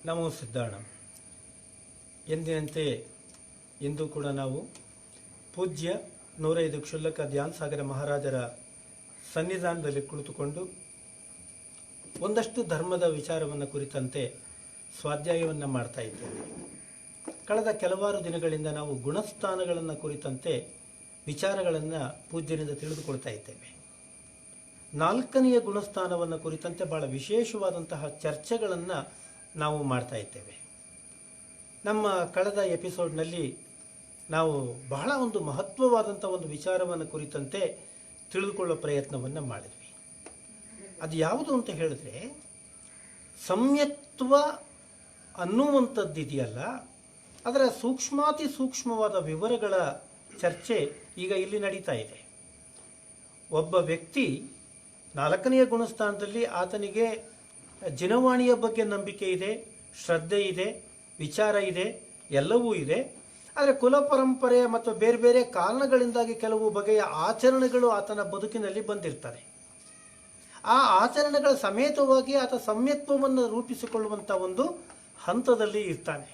ನಮೋ ಸಿದ್ಧಾಣ. ಎಂದಿನಂತೆ ಇಂದು ಕೂಡ ನಾವು ಪೂಜ್ಯ 105 ಕ್ಷುಲ್ಲಕ ಧ್ಯಾನ ಸಾಗರ ಮಹಾರಾಜರ ಸನ್ನಿಧಾನದಲ್ಲಿ ಕುಳಿತುಕೊಂಡು ಒಂದಷ್ಟು ಧರ್ಮದ ವಿಚಾರವನ್ನು ಕುರಿತಂತೆ ಸ್ವಾಧ್ಯಾಯವನ್ನು ಮಾಡ್ತಾ ಇದ್ದೇವೆ. ಕಳೆದ ಕೆಲವಾರು ದಿನಗಳಿಂದ ನಾವು ಗುಣಸ್ಥಾನಗಳನ್ನು ಕುರಿತಂತೆ ವಿಚಾರಗಳನ್ನು ಪೂಜ್ಯರಿಂದ ತಿಳಿದುಕೊಳ್ತಾ ಇದ್ದೇವೆ. 4ನೆಯ ಗುಣಸ್ಥಾನವನ್ನು ಕುರಿತಂತೆ ಬಹಳ ವಿಶೇಷವಾದಂತಹ ಚರ್ಚೆಗಳನ್ನು ನಾವು ಮಾಡ್ತಾ ಇದ್ದೇವೆ. ನಮ್ಮ ಕಳೆದ ಎಪಿಸೋಡ್ನಲ್ಲಿ ನಾವು ಬಹಳ ಒಂದು ಮಹತ್ವವಾದಂಥ ಒಂದು ವಿಚಾರವನ್ನು ಕುರಿತಂತೆ ತಿಳಿದುಕೊಳ್ಳೋ ಪ್ರಯತ್ನವನ್ನು ಮಾಡಿದ್ವಿ. ಅದು ಯಾವುದು ಅಂತ ಹೇಳಿದ್ರೆ, ಸಂಯತ್ವ ಅನ್ನುವಂಥದ್ದಿದೆಯಲ್ಲ, ಅದರ ಸೂಕ್ಷ್ಮಾತಿ ಸೂಕ್ಷ್ಮವಾದ ವಿವರಗಳ ಚರ್ಚೆ ಈಗ ಇಲ್ಲಿ ನಡೀತಾ ಇದೆ. ಒಬ್ಬ ವ್ಯಕ್ತಿ 4ನೆಯ ಗುಣಸ್ಥಾನದಲ್ಲಿ ಆತನಿಗೆ ಜಿನವಾಣಿಯ ಬಗ್ಗೆ ನಂಬಿಕೆ ಇದೆ, ಶ್ರದ್ಧೆ ಇದೆ, ವಿಚಾರ ಇದೆ, ಎಲ್ಲವೂ ಇದೆ. ಆದರೆ ಕುಲ ಪರಂಪರೆ ಮತ್ತು ಬೇರೆ ಬೇರೆ ಕಾರಣಗಳಿಂದಾಗಿ ಕೆಲವು ಬಗೆಯ ಆಚರಣೆಗಳು ಆತನ ಬದುಕಿನಲ್ಲಿ ಬಂದಿರ್ತವೆ. ಆ ಆಚರಣೆಗಳ ಸಮೇತವಾಗಿ ಆತ ಸಂಯತ್ವವನ್ನು ರೂಪಿಸಿಕೊಳ್ಳುವಂಥ ಒಂದು ಹಂತದಲ್ಲಿ ಇರ್ತಾನೆ.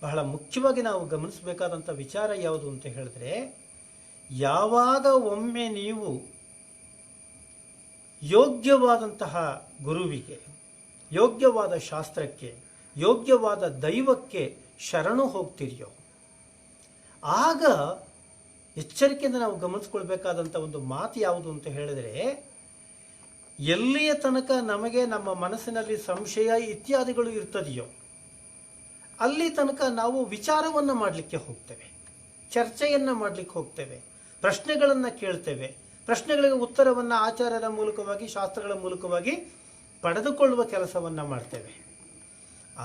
ಬಹಳ ಮುಖ್ಯವಾಗಿ ನಾವು ಗಮನಿಸಬೇಕಾದಂಥ ವಿಚಾರ ಯಾವುದು ಅಂತ ಹೇಳಿದ್ರೆ, ಯಾವಾಗ ಒಮ್ಮೆ ನೀವು ಯೋಗ್ಯವಾದಂತಹ ಗುರುವಿಗೆ, ಯೋಗ್ಯವಾದ ಶಾಸ್ತ್ರಕ್ಕೆ, ಯೋಗ್ಯವಾದ ದೈವಕ್ಕೆ ಶರಣು ಹೋಗ್ತಿದೆಯೋ, ಆಗ ಎಚ್ಚರಿಕೆಯಿಂದ ನಾವು ಗಮನಿಸ್ಕೊಳ್ಬೇಕಾದಂಥ ಒಂದು ಮಾತು ಯಾವುದು ಅಂತ ಹೇಳಿದರೆ, ಎಲ್ಲಿಯ ತನಕ ನಮಗೆ ನಮ್ಮ ಮನಸ್ಸಿನಲ್ಲಿ ಸಂಶಯ ಇತ್ಯಾದಿಗಳು ಇರ್ತದೆಯೋ ಅಲ್ಲಿ ತನಕ ನಾವು ವಿಚಾರವನ್ನು ಮಾಡಲಿಕ್ಕೆ ಹೋಗ್ತೇವೆ, ಚರ್ಚೆಯನ್ನು ಮಾಡಲಿಕ್ಕೆ ಹೋಗ್ತೇವೆ, ಪ್ರಶ್ನೆಗಳನ್ನು ಕೇಳ್ತೇವೆ, ಪ್ರಶ್ನೆಗಳಿಗೆ ಉತ್ತರವನ್ನು ಆಚಾರ್ಯರ ಮೂಲಕವಾಗಿ, ಶಾಸ್ತ್ರಗಳ ಮೂಲಕವಾಗಿ ಪಡೆದುಕೊಳ್ಳುವ ಕೆಲಸವನ್ನು ಮಾಡ್ತೇವೆ.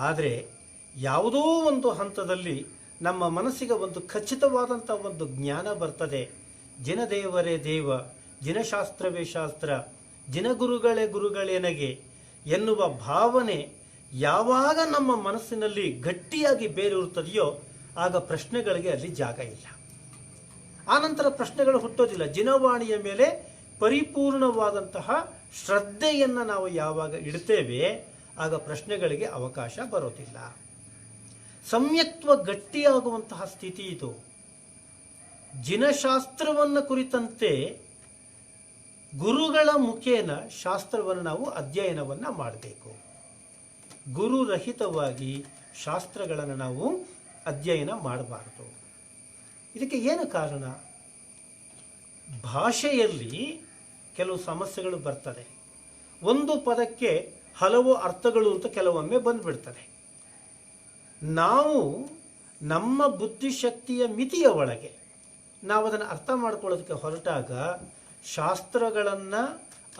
ಆದರೆ ಯಾವುದೋ ಒಂದು ಹಂತದಲ್ಲಿ ನಮ್ಮ ಮನಸ್ಸಿಗೆ ಒಂದು ಖಚಿತವಾದಂಥ ಒಂದು ಜ್ಞಾನ ಬರ್ತದೆ. ಜಿನದೇವರೇ ದೇವ, ಜಿನಶಾಸ್ತ್ರವೇ ಶಾಸ್ತ್ರ, ಜಿನಗುರುಗಳೇ ಗುರುಗಳೇನಗೆ ಎನ್ನುವ ಭಾವನೆ ಯಾವಾಗ ನಮ್ಮ ಮನಸ್ಸಿನಲ್ಲಿ ಗಟ್ಟಿಯಾಗಿ ಬೇರೂರುತ್ತದೆಯೋ ಆಗ ಪ್ರಶ್ನೆಗಳಿಗೆ ಅಲ್ಲಿ ಜಾಗ ಇಲ್ಲ. ಆನಂತರ ಪ್ರಶ್ನೆಗಳು ಹುಟ್ಟೋದಿಲ್ಲ. ಜಿನವಾಣಿಯ ಮೇಲೆ ಪರಿಪೂರ್ಣವಾದಂತಹ ಶ್ರದ್ಧೆಯನ್ನು ನಾವು ಯಾವಾಗ ಇಡ್ತೇವೆ ಆಗ ಪ್ರಶ್ನೆಗಳಿಗೆ ಅವಕಾಶ ಬರೋದಿಲ್ಲ. ಸಂಯತ್ವ ಗಟ್ಟಿಯಾಗುವಂತಹ ಸ್ಥಿತಿ ಇದು. ಜಿನಶಾಸ್ತ್ರವನ್ನು ಕುರಿತಂತೆ ಗುರುಗಳ ಮುಖೇನ ಶಾಸ್ತ್ರವನ್ನು ನಾವು ಅಧ್ಯಯನವನ್ನು ಮಾಡಬೇಕು. ಗುರುರಹಿತವಾಗಿ ಶಾಸ್ತ್ರಗಳನ್ನು ನಾವು ಅಧ್ಯಯನ ಮಾಡಬಾರದು. ಇದಕ್ಕೆ ಏನು ಕಾರಣ? ಭಾಷೆಯಲ್ಲಿ ಕೆಲವು ಸಮಸ್ಯೆಗಳು ಬರ್ತದೆ. ಒಂದು ಪದಕ್ಕೆ ಹಲವು ಅರ್ಥಗಳು ಅಂತ ಕೆಲವೊಮ್ಮೆ ಬಂದುಬಿಡ್ತದೆ. ನಾವು ನಮ್ಮ ಬುದ್ಧಿಶಕ್ತಿಯ ಮಿತಿಯ ಒಳಗೆ ನಾವು ಅದನ್ನು ಅರ್ಥ ಮಾಡ್ಕೊಳ್ಳೋದಕ್ಕೆ ಹೊರಟಾಗ ಶಾಸ್ತ್ರಗಳನ್ನು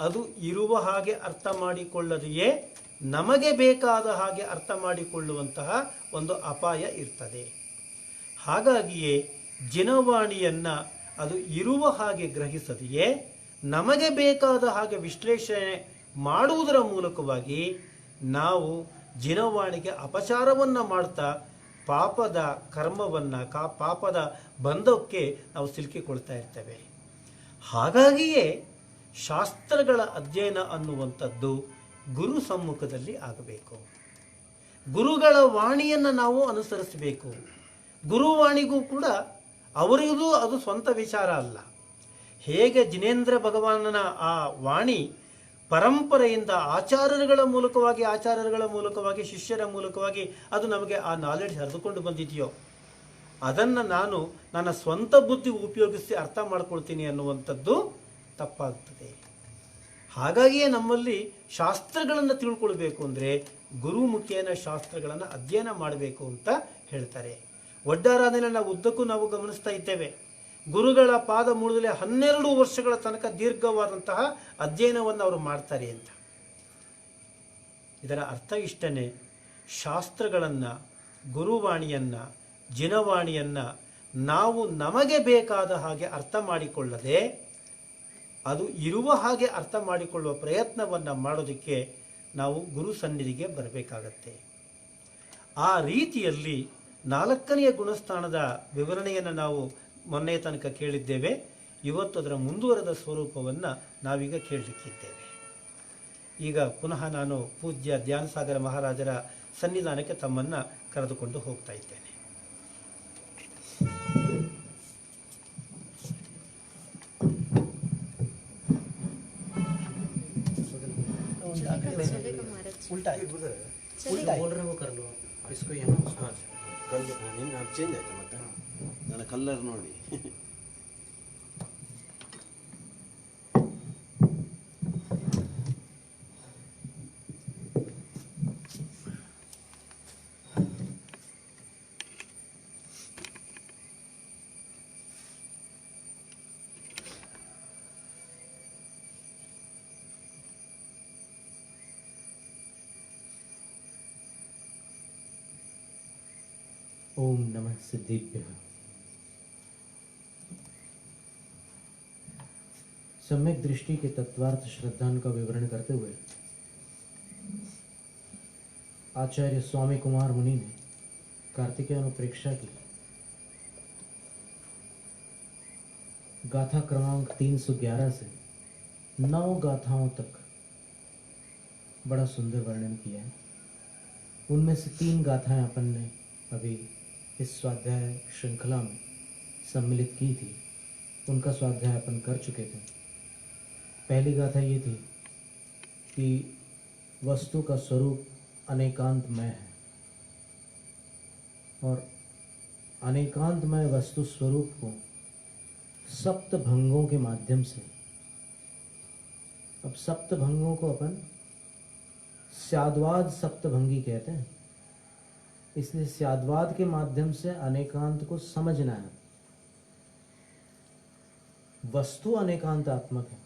ಅದು ಇರುವ ಹಾಗೆ ಅರ್ಥ ಮಾಡಿಕೊಳ್ಳದೆಯೇ ನಮಗೆ ಬೇಕಾದ ಹಾಗೆ ಅರ್ಥ ಮಾಡಿಕೊಳ್ಳುವಂತಹ ಒಂದು ಅಪಾಯ ಇರ್ತದೆ. ಹಾಗಾಗಿಯೇ ಜಿನವಾಣಿಯನ್ನು ಅದು ಇರುವ ಹಾಗೆ ಗ್ರಹಿಸದೆಯೇ ನಮಗೆ ಬೇಕಾದ ಹಾಗೆ ವಿಶ್ಲೇಷಣೆ ಮಾಡುವುದರ ಮೂಲಕವಾಗಿ ನಾವು ಜಿನವಾಣಿಗೆ ಅಪಚಾರವನ್ನು ಮಾಡ್ತಾ ಪಾಪದ ಕರ್ಮವನ್ನು, ಪಾಪದ ಬಂಧಕ್ಕೆ ನಾವು ಸಿಲುಕಿಕೊಳ್ತಾ ಇರ್ತೇವೆ. ಹಾಗಾಗಿಯೇ ಶಾಸ್ತ್ರಗಳ ಅಧ್ಯಯನ ಅನ್ನುವಂಥದ್ದು ಗುರು ಸಮ್ಮುಖದಲ್ಲಿ ಆಗಬೇಕು. ಗುರುಗಳ ವಾಣಿಯನ್ನು ನಾವು ಅನುಸರಿಸಬೇಕು. ಗುರುವಾಣಿಗೂ ಕೂಡ ಅವರಿಗೂ ಅದು ಸ್ವಂತ ವಿಚಾರ ಅಲ್ಲ. ಹೇಗೆ ಜಿನೇಂದ್ರ ಭಗವಾನನ ಆ ವಾಣಿ ಪರಂಪರೆಯಿಂದ ಆಚಾರ್ಯಗಳ ಮೂಲಕವಾಗಿ ಶಿಷ್ಯರ ಮೂಲಕವಾಗಿ ಅದು ನಮಗೆ ಆ ನಾಲೆಡ್ಜ್ ಹರಿದುಕೊಂಡು ಬಂದಿದೆಯೋ ಅದನ್ನು ನಾನು ನನ್ನ ಸ್ವಂತ ಬುದ್ಧಿ ಉಪಯೋಗಿಸಿ ಅರ್ಥ ಮಾಡ್ಕೊಳ್ತೀನಿ ಅನ್ನುವಂಥದ್ದು ತಪ್ಪಾಗ್ತದೆ. ಹಾಗಾಗಿಯೇ ನಮ್ಮಲ್ಲಿ ಶಾಸ್ತ್ರಗಳನ್ನು ತಿಳ್ಕೊಳ್ಬೇಕು ಅಂದರೆ ಗುರು ಮುಖೇನ ಶಾಸ್ತ್ರಗಳನ್ನು ಅಧ್ಯಯನ ಮಾಡಬೇಕು ಅಂತ ಹೇಳ್ತಾರೆ. ಒಡ್ಡಾರಾಧನೆ ನಾವು ಉದ್ದಕ್ಕೂ ನಾವು ಗಮನಿಸ್ತಾ ಇದ್ದೇವೆ. ಗುರುಗಳ ಪಾದ ಮುಳುಗಲೆ 12 ವರ್ಷಗಳ ತನಕ ದೀರ್ಘವಾದಂತಹ ಅಧ್ಯಯನವನ್ನು ಅವರು ಮಾಡ್ತಾರೆ ಅಂತ. ಇದರ ಅರ್ಥ ಇಷ್ಟನೇ, ಶಾಸ್ತ್ರಗಳನ್ನು, ಗುರುವಾಣಿಯನ್ನು, ಜಿನವಾಣಿಯನ್ನು ನಾವು ನಮಗೆ ಬೇಕಾದ ಹಾಗೆ ಅರ್ಥ ಮಾಡಿಕೊಳ್ಳದೆ ಅದು ಇರುವ ಹಾಗೆ ಅರ್ಥ ಮಾಡಿಕೊಳ್ಳುವ ಪ್ರಯತ್ನವನ್ನು ಮಾಡೋದಕ್ಕೆ ನಾವು ಗುರು ಸನ್ನಿಧಿಗೆ ಬರಬೇಕಾಗತ್ತೆ. ಆ ರೀತಿಯಲ್ಲಿ 4ನೆಯ ಗುಣಸ್ಥಾನದ ವಿವರಣೆಯನ್ನು ನಾವು ಮೊನ್ನೆ ತನಕ ಕೇಳಿದ್ದೇವೆ. ಇವತ್ತು ಅದರ ಮುಂದುವರೆದ ಸ್ವರೂಪವನ್ನು ನಾವೀಗ ಕೇಳಲಿಕ್ಕಿದ್ದೇವೆ. ಈಗ ಪುನಃ ನಾನು ಪೂಜ್ಯ ಧ್ಯಾನ ಸಾಗರ ಮಹಾರಾಜರ ಸನ್ನಿಧಾನಕ್ಕೆ ತಮ್ಮನ್ನು ಕರೆದುಕೊಂಡು ಹೋಗ್ತಾ ಇದ್ದೇನೆ. उल्टा उल्टा बोल रहे हैं वो कर लो इसको यहाँ ಕಲ್ ನಿನ್ನ ಅದು ಚೇಂಜ್ ಆಯ್ತು ಮತ್ತೆ ನನ್ನ ಕಲ್ಲರ್ ನೋಡಿ. ओम नमः सिद्धिभ्यः। सम्यक दृष्टि के तत्वार्थ श्रद्धान का विवरण करते हुए आचार्य स्वामी कुमार मुनि ने कार्तिकेय अनुप्रेक्षा की गाथा क्रमांक 311 से 9 गाथाओं तक बड़ा सुंदर वर्णन किया है। उनमें से 3 गाथाएं अपन ने अभी इस स्वाध्याय श्रृंखला में सम्मिलित की थी, उनका स्वाध्याय अपन कर चुके थे। पहली गाथा ये थी कि वस्तु का स्वरूप अनेकांतमय है और अनेकांतमय वस्तु स्वरूप को सप्त भंगों के माध्यम से, अब सप्त भंगों को अपन स्याद्वाद सप्तभंगी कहते हैं, इसलिए स्याद्वाद के माध्यम से अनेकांत को समझना है। वस्तु अनेकांतात्मक है,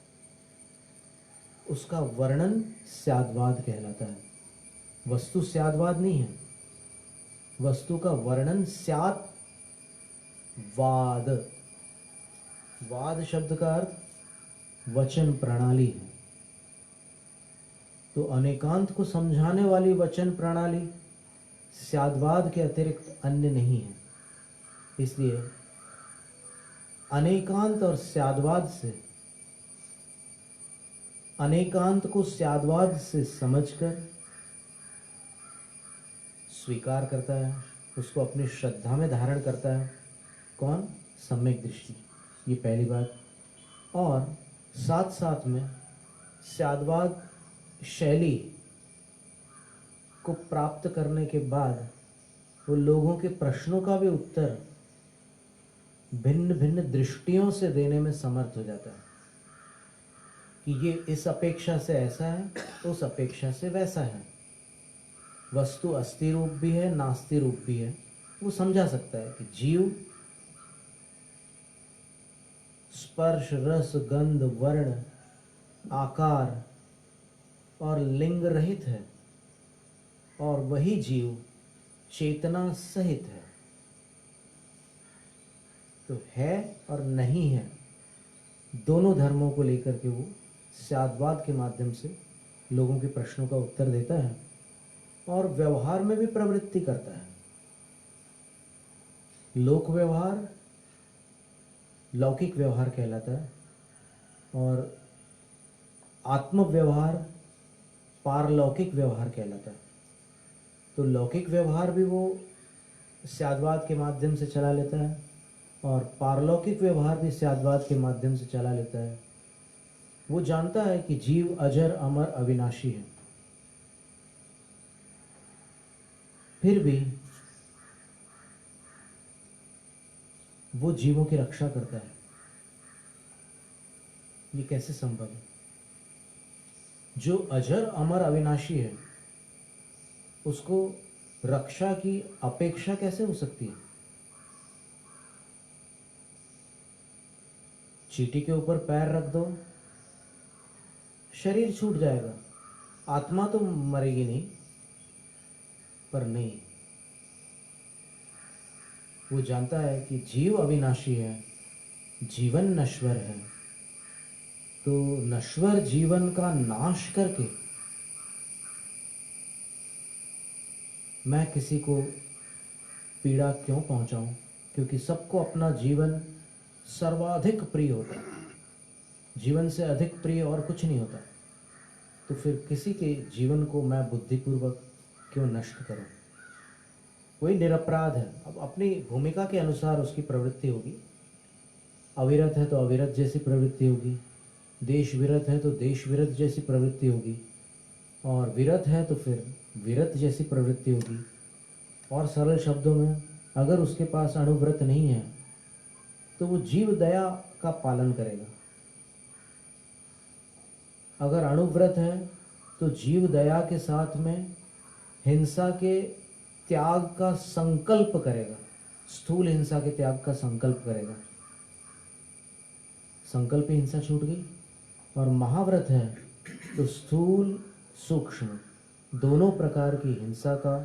उसका वर्णन स्याद्वाद कहलाता है। वस्तु स्याद्वाद नहीं है, वस्तु का वर्णन स्याद्वाद। वाद शब्द का अर्थ वचन प्रणाली है, तो अनेकांत को समझाने वाली वचन प्रणाली स्याद्वाद के अतिरिक्त अन्य नहीं है। इसलिए अनेकांत और स्याद्वाद से, अनेकांत को स्याद्वाद से समझकर स्वीकार करता है, उसको अपनी श्रद्धा में धारण करता है। कौन? सम्यक दृष्टि। ये पहली बात। और साथ साथ में स्याद्वाद शैली को प्राप्त करने के बाद वो लोगों के प्रश्नों का भी उत्तर भिन्न भिन्न दृष्टियों से देने में समर्थ हो जाता है कि ये इस अपेक्षा से ऐसा है, उस अपेक्षा से वैसा है। वस्तु अस्थि रूप भी है, नास्ति रूप भी है। वो समझा सकता है कि जीव स्पर्श, रस, गंध, वर्ण, आकार और लिंग रहित है और वही जीव चेतना सहित है। तो है और नहीं है, दोनों धर्मों को लेकर के वो स्याद्वाद के माध्यम से लोगों के प्रश्नों का उत्तर देता है और व्यवहार में भी प्रवृत्ति करता है। लोक व्यवहार लौकिक व्यवहार कहलाता है और आत्म व्यवहार पारलौकिक व्यवहार कहलाता है। तो लौकिक व्यवहार भी वो स्याद्वाद के माध्यम से चला लेता है और पारलौकिक व्यवहार भी स्याद्वाद के माध्यम से चला लेता है। वो जानता है कि जीव अजर, अमर, अविनाशी है, फिर भी वो जीवों की रक्षा करता है। ये कैसे संभव है? जो अजर, अमर, अविनाशी है उसको रक्षा की अपेक्षा कैसे हो सकती है? चींटी के ऊपर पैर रख दो, शरीर छूट जाएगा, आत्मा तो मरेगी नहीं। पर नहीं, वो जानता है कि जीव अविनाशी है, जीवन नश्वर है। तो नश्वर जीवन का नाश करके मैं किसी को पीड़ा क्यों पहुंचाऊं? क्योंकि सबको अपना जीवन सर्वाधिक प्रिय होता है, जीवन से अधिक प्रिय और कुछ नहीं होता। तो फिर किसी के जीवन को मैं बुद्धिपूर्वक क्यों नष्ट करो। कोई निरपराध है, अब अपनी भूमिका के अनुसार उसकी प्रवृत्ति होगी। अविरत है तो अविरत जैसी प्रवृत्ति होगी, देश विरत है तो देश विरत जैसी प्रवृत्ति होगी, और विरत है तो फिर विरत जैसी प्रवृत्ति होगी। और सरल शब्दों में, अगर उसके पास अणुव्रत नहीं है तो वो जीव दया का पालन करेगा। अगर अणुव्रत है तो जीव दया के साथ में हिंसा के त्याग का संकल्प करेगा, स्थूल हिंसा के त्याग का संकल्प करेगा। संकल्प हिंसा छूट गई। और महाव्रत है तो स्थूल सूक्ष्म दोनों प्रकार की हिंसा का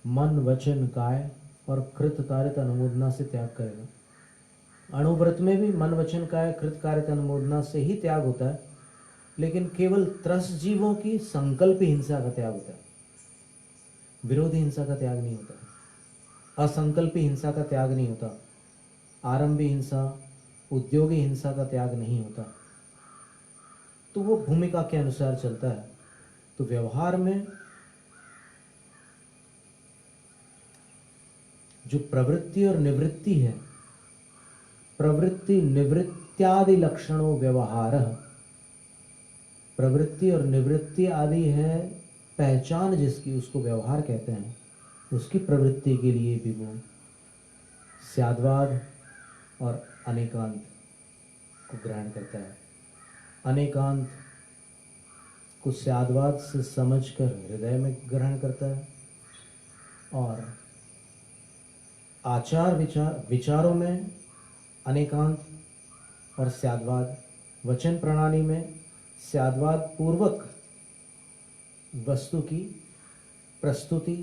मन वचन काय और कृत कार्यत अनुमोदना से त्याग करेगा। अणुव्रत में भी मन वचन काय कृत कार्यत अनुमोदना से ही त्याग होता है, लेकिन केवल त्रस जीवों की संकल्प हिंसा का त्याग होता है, विरोधी हिंसा का त्याग नहीं होता, असंकल्पी हिंसा का त्याग नहीं होता, आरंभी हिंसा उद्योगी हिंसा का त्याग नहीं होता। तो वो भूमिका के अनुसार चलता है। तो व्यवहार में जो प्रवृत्ति और निवृत्ति है, प्रवृत्ति निवृत्त्यादि लक्षणों व्यवहार, प्रवृत्ति और निवृत्ति आदि है पहचान जिसकी, उसको व्यवहार कहते हैं। उसकी प्रवृत्ति के लिए भी वो स्याद्वाद और अनेकांत को ग्रहण करता है। अनेकांत को स्याद्वाद से समझकर हृदय में ग्रहण करता है, और आचार विचारों में अनेकांत और स्याद्वाद, वचन प्रणाली में स्याद्वाद पूर्वक वस्तु की प्रस्तुति,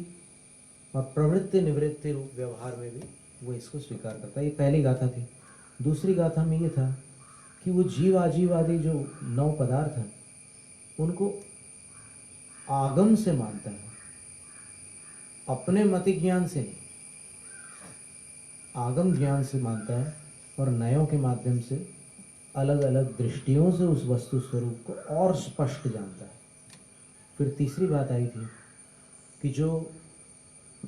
और प्रवृत्ति निवृत्ति रूप व्यवहार में भी वो इसको स्वीकार करता है। ये पहली गाथा थी। दूसरी गाथा में ये था कि वो जीव आजीव आदि जो 9 पदार्थ हैं उनको आगम से मानता है, अपने मति ज्ञान से नहीं, आगम ज्ञान से मानता है, और नयों के माध्यम से अलग अलग दृष्टियों से उस वस्तु स्वरूप को और स्पष्ट जानता है। फिर तीसरी बात आई थी कि जो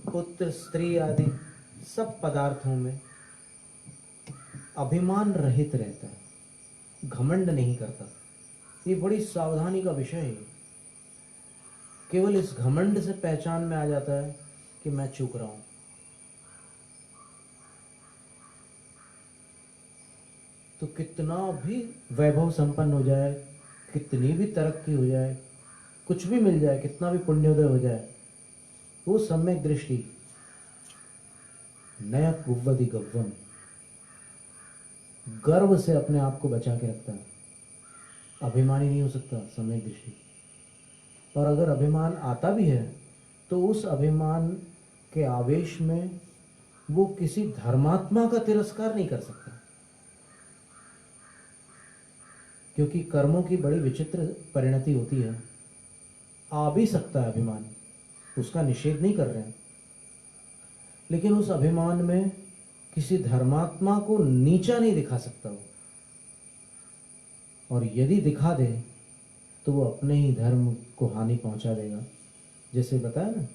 पुत्र स्त्री आदि सब पदार्थों में अभिमान रहित रहता है, घमंड नहीं करता। ये बड़ी सावधानी का विषय है। केवल इस घमंड से पहचान में आ जाता है कि मैं चूक रहा हूं। तो कितना भी वैभव संपन्न हो जाए, कितनी भी तरक्की हो जाए, कुछ भी मिल जाए, कितना भी पुण्योदय हो जाए, वो सम्यक दृष्टि नया कुव्वति गव्वम, गर्व से अपने आप को बचा के रखता है। अभिमानी नहीं हो सकता सम्यक दृष्टि। और अगर अभिमान आता भी है तो उस अभिमान के आवेश में वो किसी धर्मात्मा का तिरस्कार नहीं कर सकता, क्योंकि कर्मों की बड़ी विचित्र परिणति होती है। आ भी सकता है अभिमान, उसका निषेध नहीं कर रहे हैं, लेकिन उस अभिमान में किसी धर्मात्मा को नीचा नहीं दिखा सकता वो। और यदि दिखा दे तो वो अपने ही धर्म को हानि पहुंचा देगा। जैसे बताया ना,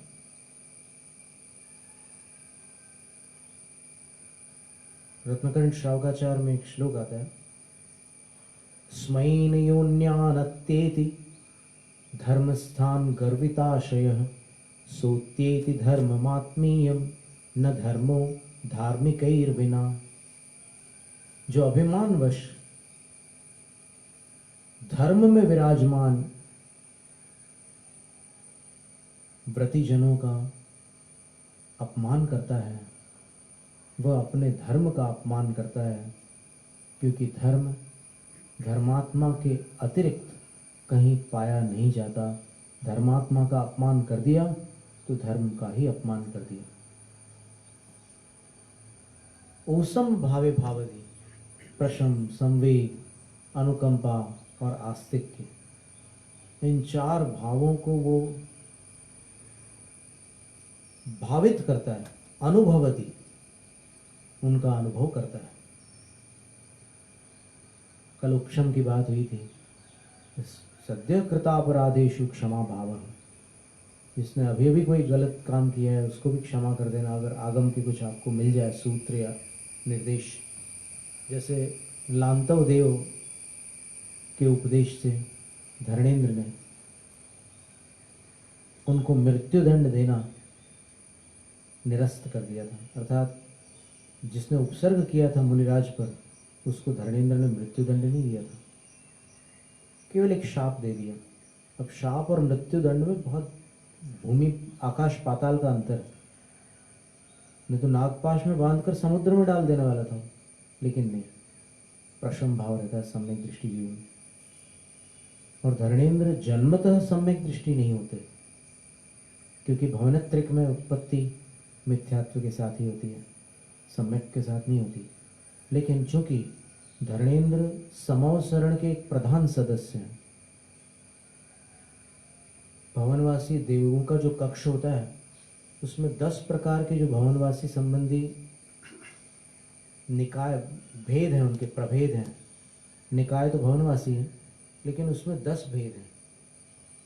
रत्नकंठ श्रावकाचार्य में एक श्लोक आता है, स्मैन योन्यानत्येति धर्मस्थान गर्विताशयः सोत्येति धर्ममात्मीयम न धर्मो धार्मिकैर्विना। जो अभिमानवश धर्म में विराजमान व्रतिजनों का अपमान करता है, वह अपने धर्म का अपमान करता है, क्योंकि धर्म धर्मात्मा के अतिरिक्त कहीं पाया नहीं जाता। धर्मात्मा का अपमान कर दिया तो धर्म का ही अपमान कर दिया। ओसम भावे भावधि, प्रशम, संवेग, अनुकंपा और आस्तिक्य, इन 4 भावों को वो भावित करता है, अनुभवति, उनका अनुभव करता है। कल उपशम की बात हुई थी, सद्य कृतापराधेषु क्षमा भाव। जिसने अभी अभी कोई गलत काम किया है उसको भी क्षमा कर देना, अगर आगम के कुछ आपको मिल जाए सूत्र या निर्देश। जैसे लांतव देव के उपदेश से धर्मेंद्र ने उनको मृत्युदंड देना निरस्त कर दिया था, अर्थात जिसने उपसर्ग किया था मुनिराज पर उसको धर्मेंद्र ने मृत्युदंड नहीं दिया था, केवल एक शाप दे दिया। अब शाप और मृत्युदंड में बहुत भूमि आकाश पाताल का अंतर है। नहीं तो नागपाश में बांधकर समुद्र में डाल देने वाला था, लेकिन नहीं, प्रशम भाव रहता है सम्यक दृष्टि जीवन में। और धर्मेंद्र जन्मतः सम्यक दृष्टि नहीं होते, क्योंकि भवनत्रिक में उत्पत्ति मिथ्यात्व के साथ ही होती है, सम्यक के साथ नहीं होती। लेकिन चूंकि धर्मेंद्र समवसरण के एक प्रधान सदस्य हैं, भवनवासी देवों का जो कक्ष होता है उसमें 10 प्रकार के जो भवनवासी संबंधी निकाय भेद हैं, उनके प्रभेद हैं। निकाय तो भवनवासी है, लेकिन उसमें 10 भेद हैं।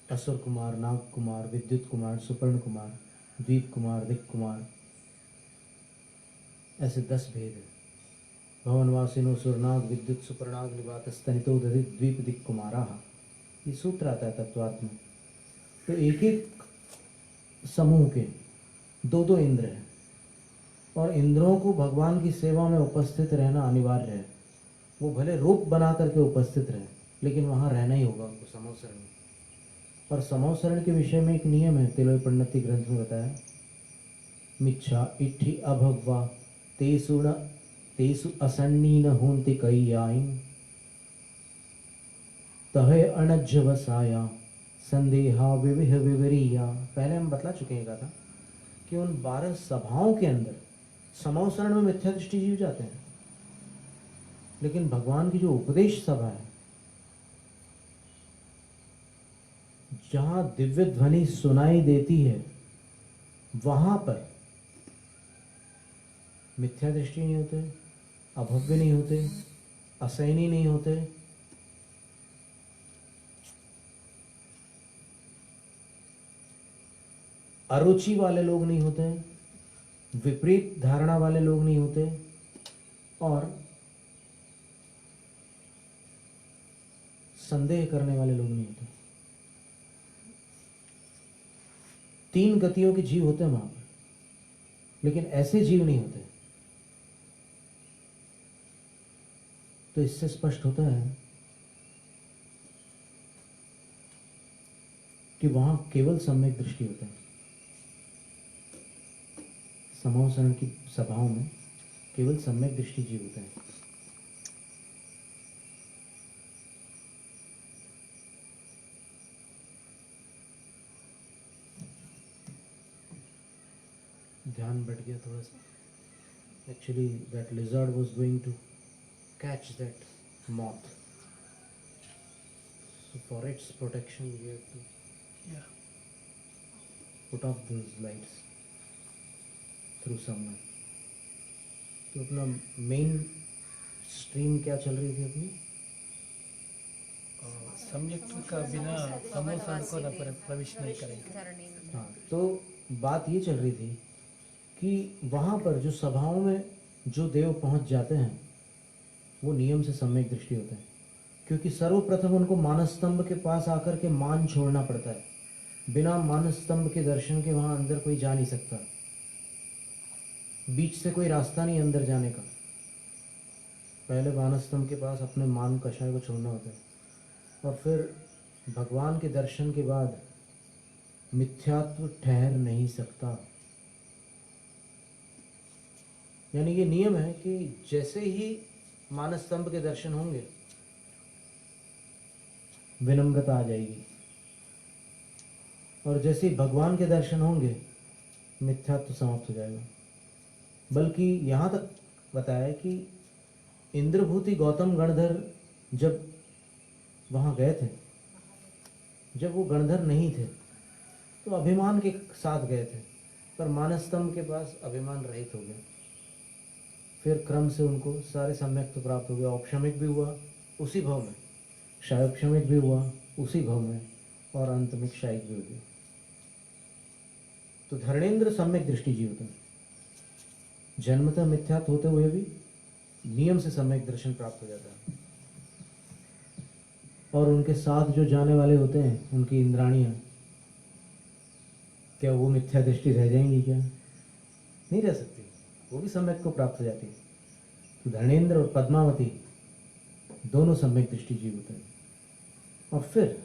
असुर कुमार, नाग कुमार, विद्युत कुमार, सुपर्ण कुमार, द्वीप कुमार, दिक् कुमार, ऐसे 10 भेद हैं। भवनवासिनो सुरनाग विद्युत सुपर्णाग निवात स्तनितो दधित द्वीप दिक् कुमारा, ये सूत्र आता है तत्वार्थ में। तो एक एक समूह के 2-2 इंद्र हैं, और इंद्रों को भगवान की सेवा में उपस्थित रहना अनिवार्य है। वो भले रूप बना करके उपस्थित रहे, लेकिन वहाँ रहना ही होगा उनको समवसरण में। और समवसरण के विषय में एक नियम है, तिलोय पंडित ग्रंथ में बताया, मिच्छा इट्ठी अभगवा तेसु असन्नी न होन्ति कईयाईं तहे अनज्जवसाया संदेहा विविह विवरिया। पहले हम बतला चुके हैं था कि उन 12 सभाओं के अंदर समवसरण में मिथ्या दृष्टि जीव जाते हैं, लेकिन भगवान की जो उपदेश सभा है, जहां दिव्य ध्वनि सुनाई देती है, वहां पर मिथ्या दृष्टि नहीं होते, अभव्य नहीं होते, असैनी नहीं होते, अरुचि वाले लोग नहीं होते, विपरीत धारणा वाले लोग नहीं होते, और संदेह करने वाले लोग नहीं होते। 3 गतियों के जीव होते हैं वहां पर, लेकिन ऐसे जीव नहीं होते। तो इससे स्पष्ट होता है कि वहां केवल सम्यक दृष्टि होता है। समवसरण की सभाओं में केवल सम्यक दृष्टि जीव होते हैं। ध्यान बैठ गया थोड़ा सा। Actually that lizard was going to catch that moth, so for its protection we have to put off those lights through somewhere. तो अपना मेन स्ट्रीम क्या चल रही थी अपनी? सम्यक का बिना समवसरण को न प्रवेश नहीं करेंगे। हाँ, तो बात ये चल रही थी कि वहाँ पर जो सभाओं में जो देव पहुँच जाते हैं वो नियम से सम्यक दृष्टि होते हैं, क्योंकि सर्वप्रथम उनको मानस स्तंभ के पास आकर के मान छोड़ना पड़ता है। बिना मानस स्तंभ के दर्शन के वहाँ अंदर कोई जा नहीं सकता, बीच से कोई रास्ता नहीं अंदर जाने का। पहले मानस स्तंभ के पास अपने मान कषाय को छोड़ना होता है, और फिर भगवान के दर्शन के बाद मिथ्यात्व ठहर नहीं सकता। यानी ये नियम है कि जैसे ही मानस स्तंभ के दर्शन होंगे विनम्रता आ जाएगी, और जैसे ही भगवान के दर्शन होंगे मिथ्यात्व समाप्त हो जाएगा। बल्कि यहाँ तक बताया कि इंद्रभूति गौतम गणधर जब वहाँ गए थे, जब वो गणधर नहीं थे तो अभिमान के साथ गए थे, पर मानस स्तंभ के पास अभिमान रहित हो गए। फिर क्रम से उनको सारे सम्यक प्राप्त हो गया। औपशमिक भी हुआ उसी भव में, शायोपशमिक भी हुआ उसी भव में, और अंत में क्षायिक भी हो गया। तो धर्मेंद्र सम्यक दृष्टि जीव होते हैं, जन्मतः मिथ्यात्व होते हुए भी नियम से सम्यक दर्शन प्राप्त हो जाता है। और उनके साथ जो जाने वाले होते हैं, उनकी इंद्राणियां, क्या वो मिथ्या दृष्टि रह जाएंगी? क्या नहीं रह सकती, वो भी सम्यक को प्राप्त हो जाती है। तो धर्मेंद्र और पद्मावती दोनों सम्यक दृष्टि जीव होते हैं। और फिर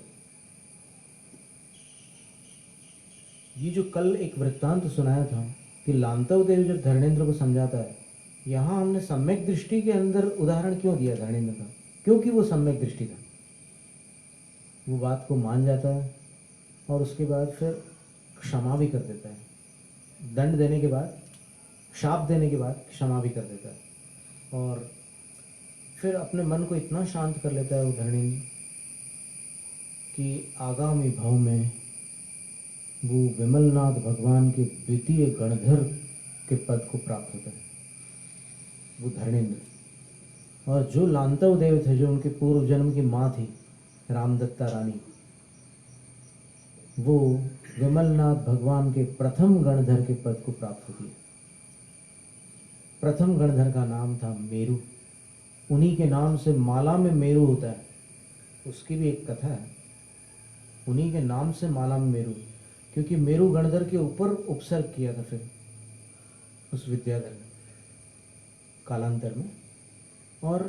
ये जो कल एक वृत्तांत सुनाया था कि लांतव देव जब धर्मेंद्र को समझाता है, यहाँ हमने सम्यक दृष्टि के अंदर उदाहरण क्यों दिया धर्मेंद्र का? क्योंकि वो सम्यक दृष्टि था। वो बात को मान जाता है और उसके बाद फिर क्षमा भी कर देता है। दंड देने के बाद, शाप देने के बाद क्षमा भी कर देता है। और फिर अपने मन को इतना शांत कर लेता है वो धर्मेंद्र कि आगामी भाव में वो विमलनाथ भगवान के द्वितीय गणधर के पद को प्राप्त होता है, वो धर्मेंद्र। और जो लांतव देव थे, जो उनके पूर्व जन्म की माँ थी रामदत्ता रानी, वो विमलनाथ भगवान के प्रथम गणधर के पद को प्राप्त होती है। प्रथम गणधर का नाम था मेरू। उन्हीं के नाम से माला में मेरू होता है, उसकी भी एक कथा है। उन्हीं के नाम से माला में मेरू, क्योंकि मेरू गणधर के ऊपर उपसर्ग किया था फिर उस विद्याधर ने कालांतर में। और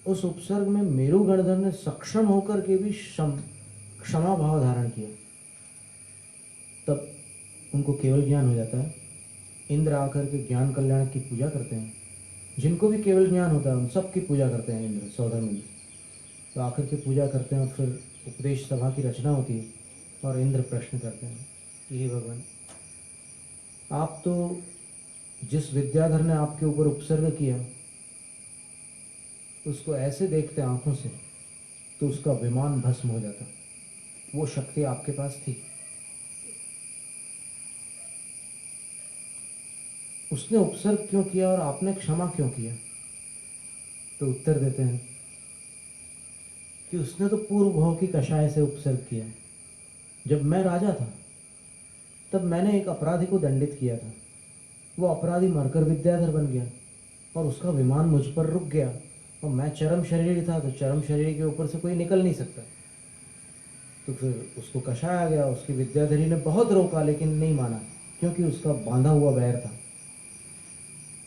उस उपसर्ग में मेरू गणधर ने सक्षम होकर के भी क्षमा भाव धारण किया, तब उनको केवल ज्ञान हो जाता है। इंद्र आकर के ज्ञान कल्याण की पूजा करते हैं। जिनको भी केवल ज्ञान होता है उन सब की पूजा करते हैं इंद्र, सौधर्म इंद्र। तो आकर के पूजा करते हैं और फिर उपदेश सभा की रचना होती है और इंद्र प्रश्न करते हैं, हे भगवान, आप तो जिस विद्याधर ने आपके ऊपर उपसर्ग किया उसको ऐसे देखते आंखों से तो उसका विमान भस्म हो जाता। वो शक्ति आपके पास थी, उसने उपसर्ग क्यों किया और आपने क्षमा क्यों किया? तो उत्तर देते हैं कि उसने तो पूर्व भाव की कषाय से उपसर्ग किया। जब मैं राजा था तब मैंने एक अपराधी को दंडित किया था। वो अपराधी मरकर विद्याधर बन गया और उसका विमान मुझ पर रुक गया, और मैं चरम शरीर था, तो चरम शरीर के ऊपर से कोई निकल नहीं सकता। तो फिर उसको कषाया गया। उसकी विद्याधरी ने बहुत रोका लेकिन नहीं माना, क्योंकि उसका बांधा हुआ बैर था।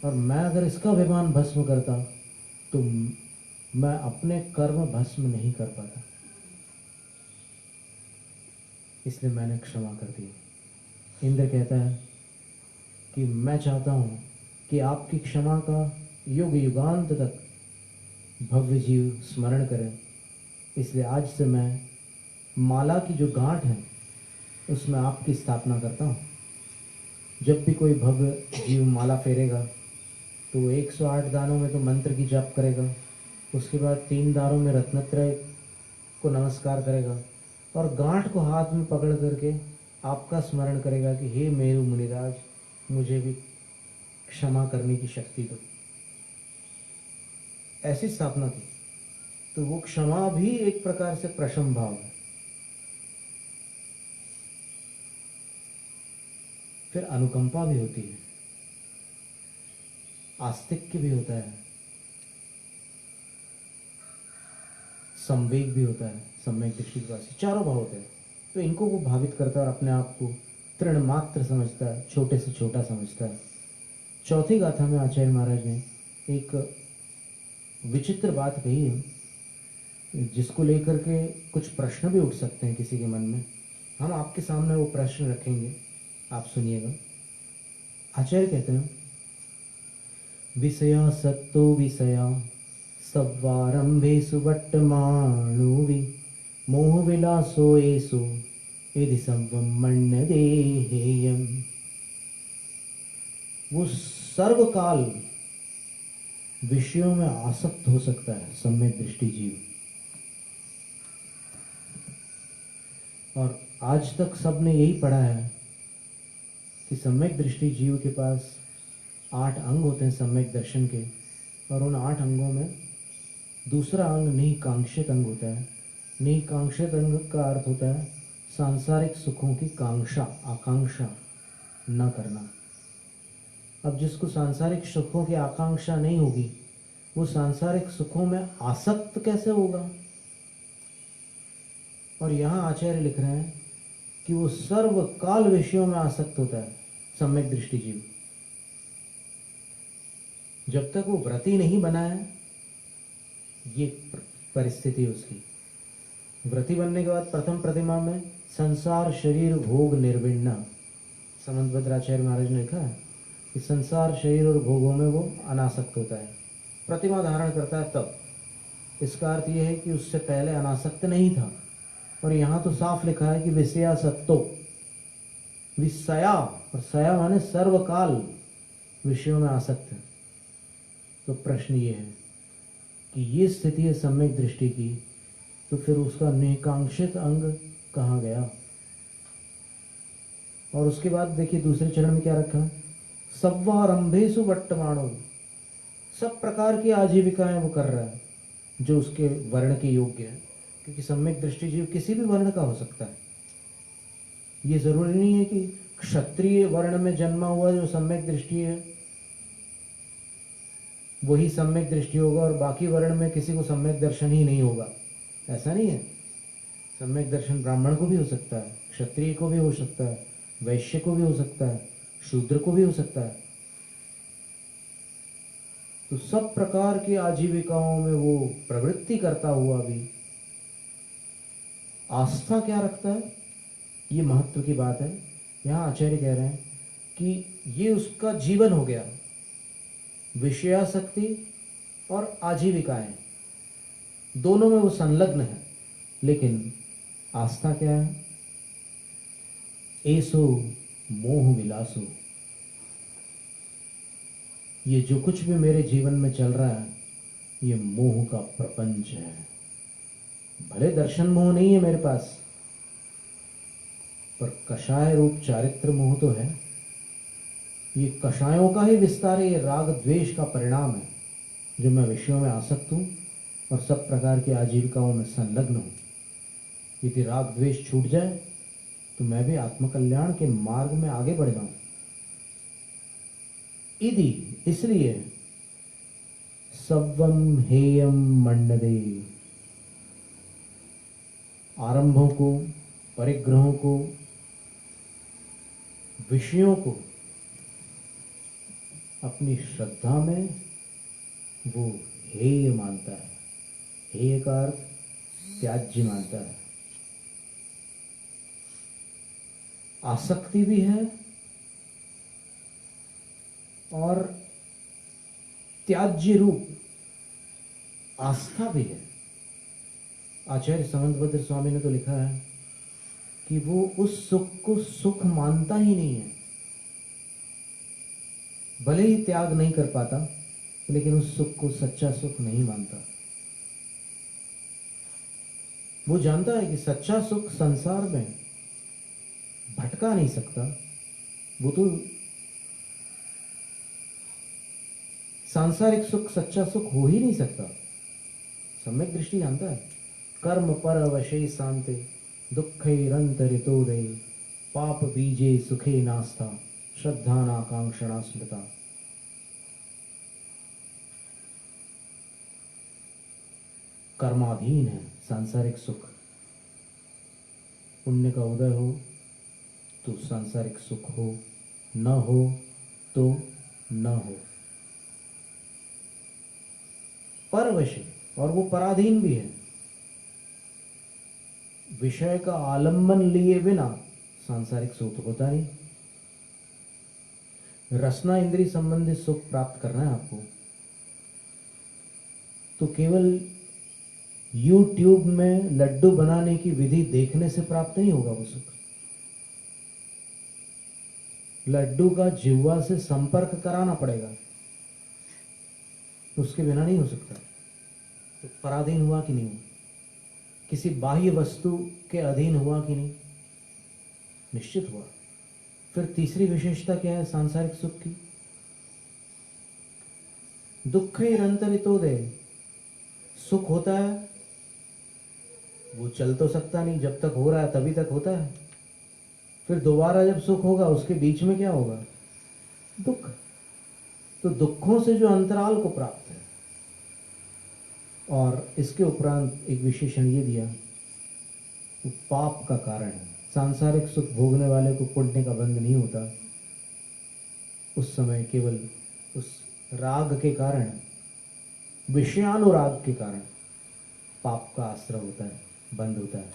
और मैं अगर इसका विमान भस्म करता तो मैं अपने कर्म भस्म नहीं कर पाता, इसलिए मैंने क्षमा कर दी। इंद्र कहता है कि मैं चाहता हूं कि आपकी क्षमा का युग युगांत तक भव्य जीव स्मरण करें, इसलिए आज से मैं माला की जो गांठ है उसमें आपकी स्थापना करता हूं। जब भी कोई भव्य जीव माला फेरेगा तो वो 108 दानों में तो मंत्र की जप करेगा, उसके बाद 3 दानों में रत्नत्रय को नमस्कार करेगा और गांठ को हाथ में पकड़ करके आपका स्मरण करेगा कि हे मेरु मुनिराज, मुझे भी क्षमा करने की शक्ति दो। ऐसी स्थापना की। तो वो क्षमा भी एक प्रकार से प्रशम भाव है। फिर अनुकंपा भी होती है, आस्तिक्य भी होता है, संवेग भी होता है, सम्यक दृष्टि के पास चारों भाव होते हैं। तो इनको वो भावित करता है और अपने आप को तृण मात्र समझता है, छोटे से छोटा समझता है। चौथी गाथा में आचार्य महाराज ने एक विचित्र बात कही है, जिसको लेकर के कुछ प्रश्न भी उठ सकते हैं किसी के मन में। हम आपके सामने वो प्रश्न रखेंगे, आप सुनिएगा। आचार्य कहते हैं, विषया सत्तो विषया सव्वारंभेषु वट्टमाणुवि मोह विलासो एषु यदि संवमण्य देहेयम्। वो सर्वकाल विषयों में आसक्त हो सकता है सम्यक दृष्टि जीव। और आज तक सबने यही पढ़ा है कि सम्यक दृष्टि जीव के पास 8 अंग होते हैं सम्यक दर्शन के, और उन 8 अंगों में दूसरा अंग निकांक्षित अंग होता है। निकांक्षित अंग का अर्थ होता है सांसारिक सुखों की आकांक्षा न करना। अब जिसको सांसारिक सुखों की आकांक्षा नहीं होगी, वो सांसारिक सुखों में आसक्त कैसे होगा? और यहाँ आचार्य लिख रहे हैं कि वो सर्वकाल विषयों में आसक्त होता है सम्यक दृष्टि जीव। जब तक वो व्रती नहीं बना है, ये परिस्थिति है उसकी। व्रती बनने के बाद प्रथम प्रतिमा में संसार शरीर भोग निर्विण्ण, समंतभद्राचार्य महाराज ने लिखा है कि संसार शरीर और भोगों में वो अनासक्त होता है। प्रतिमा धारण करता है तब। इसका अर्थ यह है कि उससे पहले अनासक्त नहीं था। और यहाँ तो साफ लिखा है कि विषयासक्तो, विषया, और सया माने सर्वकाल विषयों में आसक्त है। तो प्रश्न ये है कि ये स्थिति है सम्यक दृष्टि की, तो फिर उसका निकांक्षित अंग कहाँ गया? और उसके बाद देखिए दूसरे चरण में क्या रखा है, सव्वारंभेषु वर्तमानो, सब प्रकार की आजीविकाएं वो कर रहा है जो उसके वर्ण के योग्य है, क्योंकि सम्यक दृष्टि जीव किसी भी वर्ण का हो सकता है। ये जरूरी नहीं है कि क्षत्रिय वर्ण में जन्मा हुआ जो सम्यक दृष्टि है वही सम्यक दृष्टि होगा और बाकी वर्ण में किसी को सम्यक दर्शन ही नहीं होगा, ऐसा नहीं है। सम्यक दर्शन ब्राह्मण को भी हो सकता है, क्षत्रिय को भी हो सकता है, वैश्य को भी हो सकता है, शूद्र को भी हो सकता है। तो सब प्रकार की आजीविकाओं में वो प्रवृत्ति करता हुआ भी आस्था क्या रखता है, ये महत्व की बात है। यहाँ आचार्य कह रहे हैं कि ये उसका जीवन हो गया, विषयासक्ति और आजीविकाएं दोनों में वो संलग्न है। लेकिन आस्था क्या है? ऐसो मोह विलासो, ये जो कुछ भी मेरे जीवन में चल रहा है ये मोह का प्रपंच है। भले दर्शन मोह नहीं है मेरे पास, पर कषाय रूप चारित्र मोह तो है। ये कषायों का ही विस्तार, ये राग द्वेष का परिणाम है जो मैं विषयों में आसक्त हूं और सब प्रकार की आजीविकाओं में संलग्न हूं। यदि राग द्वेष छूट जाए तो मैं भी आत्मकल्याण के मार्ग में आगे बढ़ जाऊं। इति, इसलिए सव्वम हेयम मंडदे, आरंभों को, परिग्रहों को, विषयों को अपनी श्रद्धा में वो हेय मानता है। हेय का अर्थ त्याज्य मानता है। आसक्ति भी है और त्याज्य रूप आस्था भी है। आचार्य समंतभद्र स्वामी ने तो लिखा है कि वो उस सुख को सुख मानता ही नहीं है। भले ही त्याग नहीं कर पाता, लेकिन उस सुख को सच्चा सुख नहीं मानता। वो जानता है कि सच्चा सुख संसार में भटका नहीं सकता। वो तो सांसारिक सुख सच्चा सुख हो ही नहीं सकता। सम्यक दृष्टि जानता है, कर्म पर वशे शांते दुःखैरन्तरितोदये पाप बीजे सुखे नास्था श्रद्धा नाकांक्षणा स्मृता। कर्माधीन है सांसारिक सुख। पुण्य का उदय हो तो सांसारिक सुख हो, न हो तो न हो। परवश, और वो पराधीन भी है। विषय का आलंबन लिए बिना सांसारिक सुख होता नहीं। रसना इंद्रिय संबंधित सुख प्राप्त करना है आपको, तो केवल YouTube में लड्डू बनाने की विधि देखने से प्राप्त नहीं होगा वो सुख। लड्डू का जिह्वा से संपर्क कराना पड़ेगा, उसके बिना नहीं हो सकता। तो पराधीन हुआ कि नहीं हुआ, किसी बाह्य वस्तु के अधीन हुआ कि नहीं, निश्चित हुआ। फिर तीसरी विशेषता क्या है सांसारिक सुख की? दुःखैरन्तरितोदये, सुख होता है वो चल तो सकता नहीं, जब तक हो रहा है तभी तक होता है। फिर दोबारा जब सुख होगा उसके बीच में क्या होगा? दुख। तो दुखों से जो अंतराल को प्राप्त है। और इसके उपरांत एक विशेषण ये दिया, वो पाप का कारण है। सांसारिक सुख भोगने वाले को पुण्य का बंध नहीं होता, उस समय केवल उस राग के कारण, विषयानुराग के कारण पाप का आश्रय होता है, बंद होता है।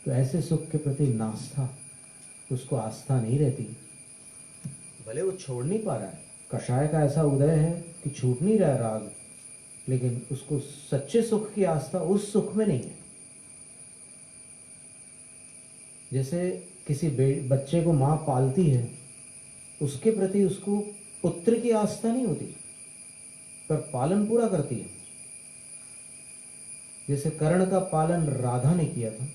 तो ऐसे सुख के प्रति नास्था, उसको आस्था नहीं रहती। भले वो छोड़ नहीं पा रहा है, कषाय का ऐसा उदय है कि छूट नहीं रहा है राग, लेकिन उसको सच्चे सुख की आस्था उस सुख में नहीं है। जैसे किसी बच्चे को माँ पालती है, उसके प्रति उसको पुत्र की आस्था नहीं होती, पर पालन पूरा करती है। जैसे कर्ण का पालन राधा ने किया था,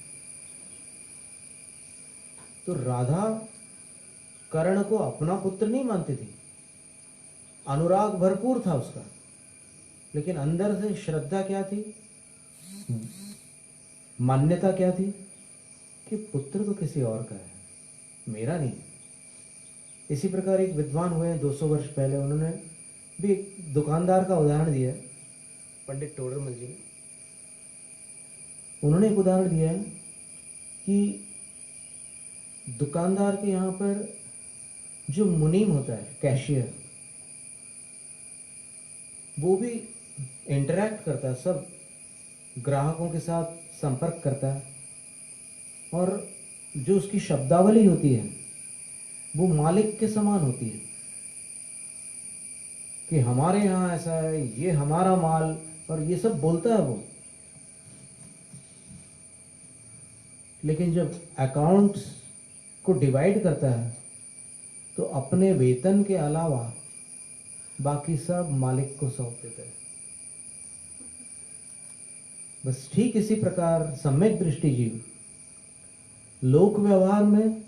तो राधा कर्ण को अपना पुत्र नहीं मानती थी, अनुराग भरपूर था उसका, लेकिन अंदर से श्रद्धा क्या थी, मान्यता क्या थी कि पुत्र तो किसी और का है, मेरा नहीं। इसी प्रकार एक विद्वान हुए 200 वर्ष पहले, उन्होंने भी एक दुकानदार का उदाहरण दिया है, पंडित टोडरमल जी ने। उन्होंने एक उदाहरण दिया है कि दुकानदार के यहाँ पर जो मुनीम होता है, कैशियर, वो भी इंटरैक्ट करता है, सब ग्राहकों के साथ संपर्क करता है, और जो उसकी शब्दावली होती है वो मालिक के समान होती है कि हमारे यहाँ ऐसा है, ये हमारा माल, और ये सब बोलता है वो। लेकिन जब अकाउंट्स को डिवाइड करता है तो अपने वेतन के अलावा बाकी सब मालिक को सौंप देता है। बस ठीक इसी प्रकार सम्यक दृष्टि जीव लोक व्यवहार में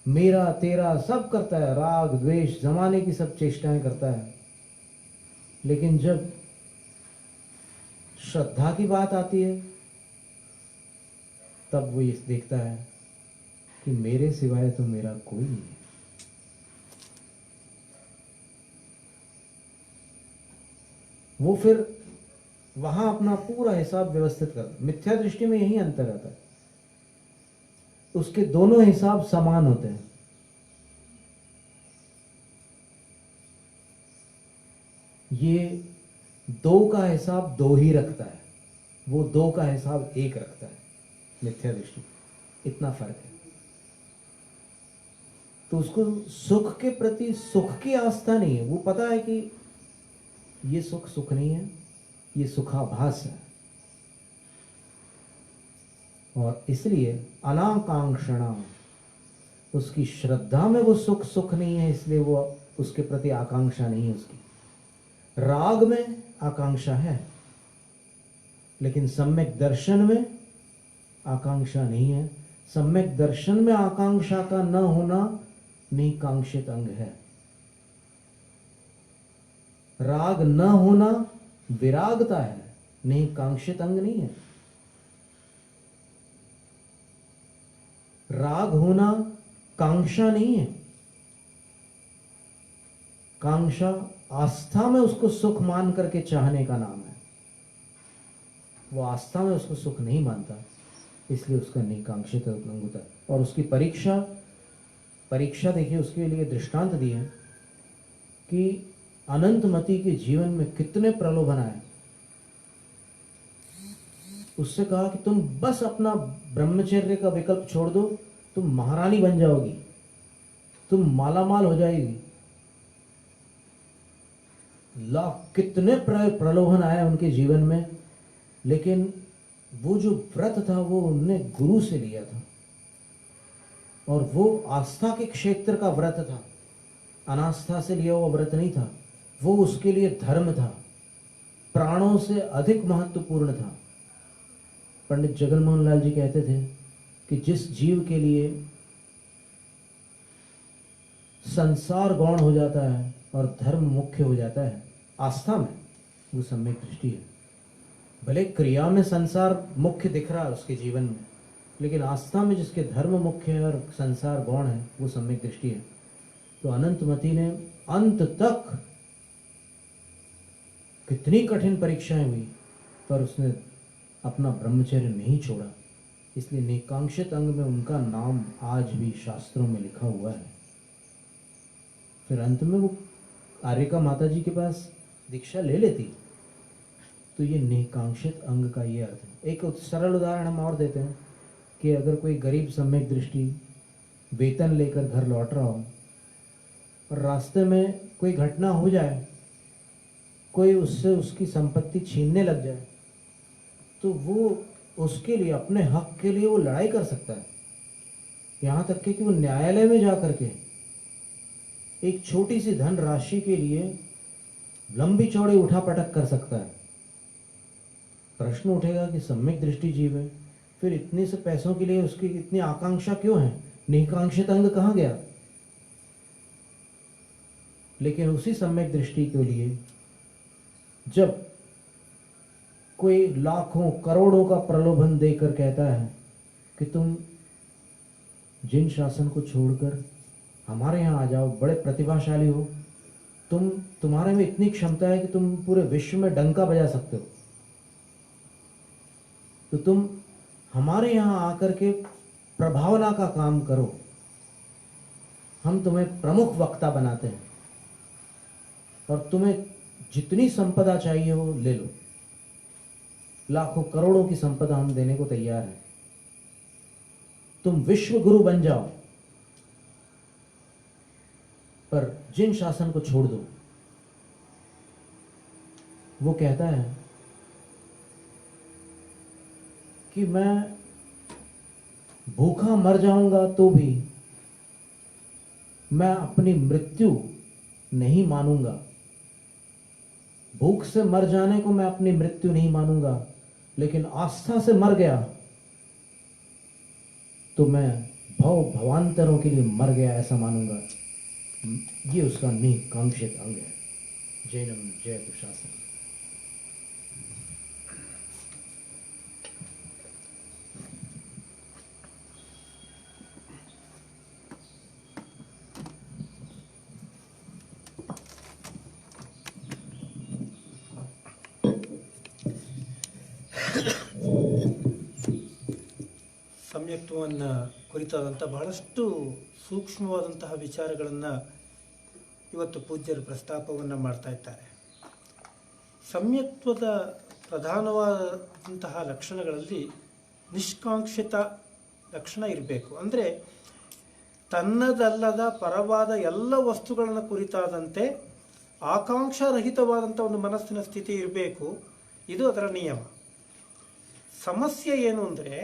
मेरा तेरा सब करता है, राग द्वेष जमाने की सब चेष्टाएं करता है, लेकिन जब श्रद्धा की बात आती है तब वो ये देखता है कि मेरे सिवाय तो मेरा कोई नहीं है। वो फिर वहां अपना पूरा हिसाब व्यवस्थित कर, मिथ्या दृष्टि में यही अंतर आता है, उसके दोनों हिसाब समान होते हैं। ये 2 का हिसाब 2 ही रखता है, वो 2 का हिसाब 1 रखता है, मिथ्या दृष्टि। इतना फर्क है। तो उसको सुख के प्रति सुख की आस्था नहीं है, वो पता है कि ये सुख सुख नहीं है, ये सुखाभास है, और इसलिए अनाकांक्षणा, उसकी श्रद्धा में वो सुख सुख नहीं है, इसलिए वो उसके प्रति आकांक्षा नहीं है उसकी। राग में आकांक्षा है, लेकिन सम्यक दर्शन में आकांक्षा नहीं है। सम्यक दर्शन में आकांक्षा का न होना निकांक्षित अंग है। राग न होना विरागता है, निकांक्षित अंग नहीं है। राग होना कांक्षा नहीं है। कांक्षा आस्था में उसको सुख मान करके चाहने का नाम है। वो आस्था में उसको सुख नहीं मानता, इसलिए उसका निकांक्षित अंग होता है। और उसकी परीक्षा देखिए, उसके लिए दृष्टांत दिए हैं कि अनंतमती के जीवन में कितने प्रलोभन आए। उससे कहा कि तुम बस अपना ब्रह्मचर्य का विकल्प छोड़ दो, तुम महारानी बन जाओगी, तुम मालामाल हो जाएगी। लाख कितने प्रलोभन आए उनके जीवन में, लेकिन वो जो व्रत था वो उनने गुरु से लिया था, और वो आस्था के क्षेत्र का व्रत था, अनास्था से लिया हुआ व्रत नहीं था। वो उसके लिए धर्म था, प्राणों से अधिक महत्वपूर्ण था। पंडित जगनमोहन लाल जी कहते थे कि जिस जीव के लिए संसार गौण हो जाता है और धर्म मुख्य हो जाता है आस्था में, वो सम्यक दृष्टि है। भले क्रिया में संसार मुख्य दिख रहा है उसके जीवन में, लेकिन आस्था में जिसके धर्म मुख्य है और संसार गौण है, वो सम्यक दृष्टि है। तो अनंतमति ने अंत तक कितनी कठिन परीक्षाएं हुई, पर उसने अपना ब्रह्मचर्य नहीं छोड़ा। इसलिए नेकांक्षित अंग में उनका नाम आज भी शास्त्रों में लिखा हुआ है। फिर अंत में वो आर्यका माता जी के पास दीक्षा ले लेती। तो ये नेकांक्षित अंग का ये अर्थ है। एक सरल उदाहरण हम और देते हैं कि अगर कोई गरीब सम्यक दृष्टि वेतन लेकर घर लौट रहा हो और रास्ते में कोई घटना हो जाए, कोई उससे उसकी संपत्ति छीनने लग जाए, तो वो उसके लिए, अपने हक के लिए वो लड़ाई कर सकता है। यहाँ तक कि वो न्यायालय में जा करके एक छोटी सी धन राशि के लिए लंबी चौड़ी उठापटक कर सकता है। प्रश्न उठेगा कि सम्यक दृष्टि जीव है, फिर इतने से पैसों के लिए उसकी इतनी आकांक्षा क्यों है? निकांक्षित अंग कहाँ गया? लेकिन उसी सम्यक दृष्टि के लिए जब कोई लाखों करोड़ों का प्रलोभन देकर कहता है कि तुम जिन शासन को छोड़कर हमारे यहाँ आ जाओ, बड़े प्रतिभाशाली हो, तुम्हारे में इतनी क्षमता है कि तुम पूरे विश्व में डंका बजा सकते हो, तो तुम हमारे यहाँ आकर के प्रभावना का काम करो, हम तुम्हें प्रमुख वक्ता बनाते हैं और तुम्हें जितनी संपदा चाहिए हो ले लो, लाखों करोड़ों की संपदा हम देने को तैयार हैं, तुम विश्व गुरु बन जाओ, पर जिन शासन को छोड़ दो। वो कहता है कि मैं भूखा मर जाऊंगा तो भी मैं अपनी मृत्यु नहीं मानूंगा, भूख से मर जाने को मैं अपनी मृत्यु नहीं मानूंगा, लेकिन आस्था से मर गया तो मैं भव भवांतरों के लिए मर गया ऐसा मानूंगा। ये उसका निकांक्षित अंग है। जैनम जय कुशासन। ಸಮ್ಯಕ್ತವನ್ನು ಕುರಿತಾದಂಥ ಬಹಳಷ್ಟು ಸೂಕ್ಷ್ಮವಾದಂತಹ ವಿಚಾರಗಳನ್ನು ಇವತ್ತು ಪೂಜ್ಯರು ಪ್ರಸ್ತಾಪವನ್ನು ಮಾಡ್ತಾ ಇದ್ದಾರೆ. ಸಮ್ಯಕ್ತ್ವದ ಪ್ರಧಾನವಾದಂತಹ ಲಕ್ಷಣಗಳಲ್ಲಿ ನಿಷ್ಕಾಂಕ್ಷಿತ ಲಕ್ಷಣ ಇರಬೇಕು. ಅಂದರೆ ತನ್ನದಲ್ಲದ ಪರವಾದ ಎಲ್ಲ ವಸ್ತುಗಳನ್ನು ಕುರಿತಾದಂತೆ ಆಕಾಂಕ್ಷಾರಹಿತವಾದಂಥ ಒಂದು ಮನಸ್ಸಿನ ಸ್ಥಿತಿ ಇರಬೇಕು. ಇದು ಅದರ ನಿಯಮ. ಸಮಸ್ಯೆ ಏನು ಅಂದರೆ,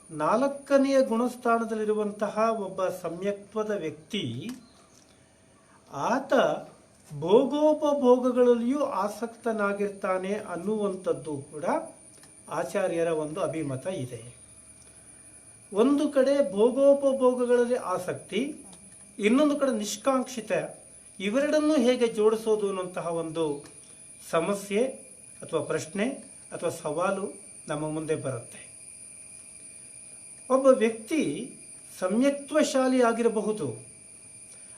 ನಾಲ್ಕನೆಯ ಗುಣಸ್ಥಾನದಲ್ಲಿರುವಂತಹ ಒಬ್ಬ ಸಮ್ಯಕ್ತ್ವದ ವ್ಯಕ್ತಿ, ಆತ ಭೋಗೋಪಭೋಗಗಳಲ್ಲಿಯೂ ಆಸಕ್ತನಾಗಿರ್ತಾನೆ ಅನ್ನುವಂಥದ್ದು ಕೂಡ ಆಚಾರ್ಯರ ಒಂದು ಅಭಿಮತ ಇದೆ. ಒಂದು ಕಡೆ ಭೋಗೋಪಭೋಗಗಳಲ್ಲಿ ಆಸಕ್ತಿ, ಇನ್ನೊಂದು ಕಡೆ ನಿಷ್ಕಾಂಕ್ಷಿತ, ಇವೆರಡನ್ನೂ ಹೇಗೆ ಜೋಡಿಸೋದು ಅನ್ನುವಂತಹ ಒಂದು ಸಮಸ್ಯೆ ಅಥವಾ ಪ್ರಶ್ನೆ ಅಥವಾ ಸವಾಲು ನಮ್ಮ ಮುಂದೆ ಬರುತ್ತೆ. ಒಬ್ಬ ವ್ಯಕ್ತಿ ಸಮ್ಯಕ್ತ್ವಶಾಲಿ ಆಗಿರಬಹುದು,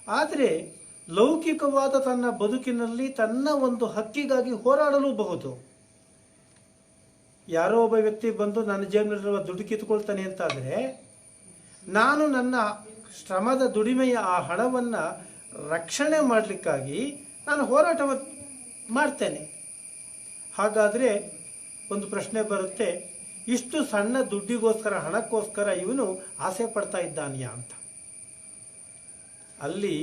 ಆದರೆ ಲೌಕಿಕವಾದ ತನ್ನ ಬದುಕಿನಲ್ಲಿ ತನ್ನ ಒಂದು ಹಕ್ಕಿಗಾಗಿ ಹೋರಾಡಲೂಬಹುದು. ಯಾರೋ ಒಬ್ಬ ವ್ಯಕ್ತಿ ಬಂದು ನನ್ನ ಜೇಬಿನಲ್ಲಿರುವ ದುಡ್ಡು ಕಿತ್ಕೊಳ್ತಾನೆ ಅಂತಾದರೆ, ನಾನು ನನ್ನ ಶ್ರಮದ ದುಡಿಮೆಯ ಆ ಹಣವನ್ನು ರಕ್ಷಣೆ ಮಾಡಲಿಕ್ಕಾಗಿ ನಾನು ಹೋರಾಟ ಮಾಡ್ತೇನೆ. ಹಾಗಾದರೆ ಒಂದು ಪ್ರಶ್ನೆ ಬರುತ್ತೆ, ಇಷ್ಟು ಸಣ್ಣ ದುಡ್ಡಿಗೋಸ್ಕರ, ಹಣಕ್ಕೋಸ್ಕರ ಇವನು ಆಸೆ ಪಡ್ತಾ ಇದ್ದಾನೆಯಾ ಅಂತ. ಅಲ್ಲಿ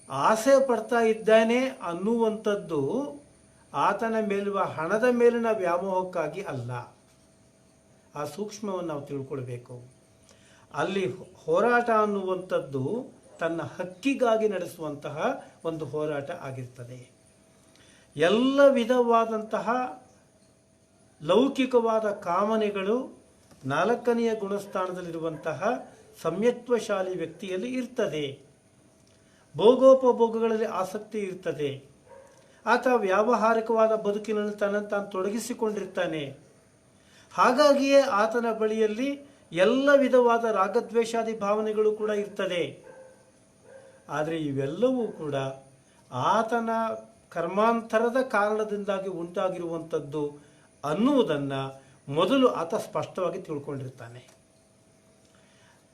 ಆಸೆ ಪಡ್ತಾ ಇದ್ದಾನೆ ಅನ್ನುವಂಥದ್ದು ಆತನ ಮೇಲಿರುವ ಹಣದ ಮೇಲಿನ ವ್ಯಾಮೋಹಕ್ಕಾಗಿ ಅಲ್ಲ. ಆ ಸೂಕ್ಷ್ಮವನ್ನು ನಾವು ತಿಳ್ಕೊಳ್ಬೇಕು. ಅಲ್ಲಿ ಹೋರಾಟ ಅನ್ನುವಂಥದ್ದು ತನ್ನ ಹಕ್ಕಿಗಾಗಿ ನಡೆಸುವಂತಹ ಒಂದು ಹೋರಾಟ ಆಗಿರ್ತದೆ. ಎಲ್ಲ ವಿಧವಾದಂತಹ ಲೌಕಿಕವಾದ ಕಾಮನೆಗಳು ನಾಲ್ಕನೆಯ ಗುಣಸ್ಥಾನದಲ್ಲಿರುವಂತಹ ಸಮ್ಯಕ್ತ್ವಶಾಲಿ ವ್ಯಕ್ತಿಯಲ್ಲಿ ಇರ್ತದೆ. ಭೋಗೋಪಭೋಗಗಳಲ್ಲಿ ಆಸಕ್ತಿ ಇರ್ತದೆ. ಆತ ವ್ಯಾವಹಾರಿಕವಾದ ಬದುಕಿನಲ್ಲಿ ತನ್ನನ್ನು ತಾನು ತೊಡಗಿಸಿಕೊಂಡಿರ್ತಾನೆ. ಹಾಗಾಗಿಯೇ ಆತನ ಬಳಿಯಲ್ಲಿ ಎಲ್ಲ ವಿಧವಾದ ರಾಗದ್ವೇಷಾದಿ ಭಾವನೆಗಳು ಕೂಡ ಇರ್ತದೆ. ಆದರೆ ಇವೆಲ್ಲವೂ ಕೂಡ ಆತನ ಕರ್ಮಾಂತರದ ಕಾರಣದಿಂದಾಗಿ ಉಂಟಾಗಿರುವಂಥದ್ದು ಅನ್ನುವುದನ್ನು ಮೊದಲು ಆತ ಸ್ಪಷ್ಟವಾಗಿ ತಿಳ್ಕೊಂಡಿರ್ತಾನೆ.